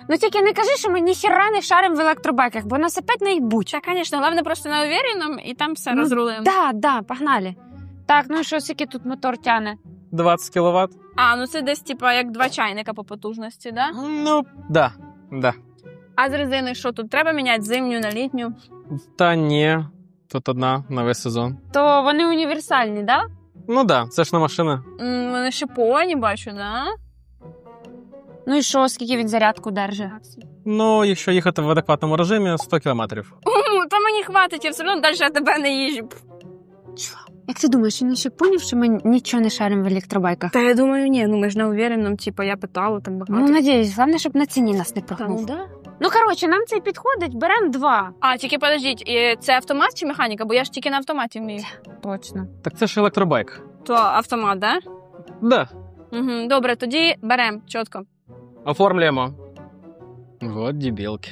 Ну тільки не кажи, що ми ніхіра не шаримо в електробайках, бо нас опять наїбуть. Так, звісно, головне просто на уверенном, і там все Ну, розрулимо. Да, погнали. Так, ну і що, скільки тут мотор тяне? 20 кВт? А, ну це десь, типа, як 2 чайника по потужності, да? Ну, да. А з резини що тут? Треба міняти зимню на літню? Та ні, тут одна на весь сезон. То вони універсальні, да? Ну да, це ж не машина. Вони шиповані, бачу, да? Ну і що, скільки він зарядку держить? Ну, якщо їхати в адекватному режимі, 100 кілометрів. Та мені хватить, я все одно далі тебе не їжджу. Як ти думаєш, він ще поняв, що ми нічого не шаримо в електробайках? Та я думаю, ні, ну ми ж на уверенном, типа, я питала там багато. Ну, надіюсь, головне, щоб на ціні нас не Та, прогнув. ну, да. Ну, коротше, нам цей підходить, беремо 2. А, тільки подождіть, це автомат чи механіка? Бо я ж тільки на автоматі вмію. Точно. Так це ж електробайк. То автомат, да? Да. Угу, добре, тоді беремо, чітко. Оформлюємо. Вот дебілки.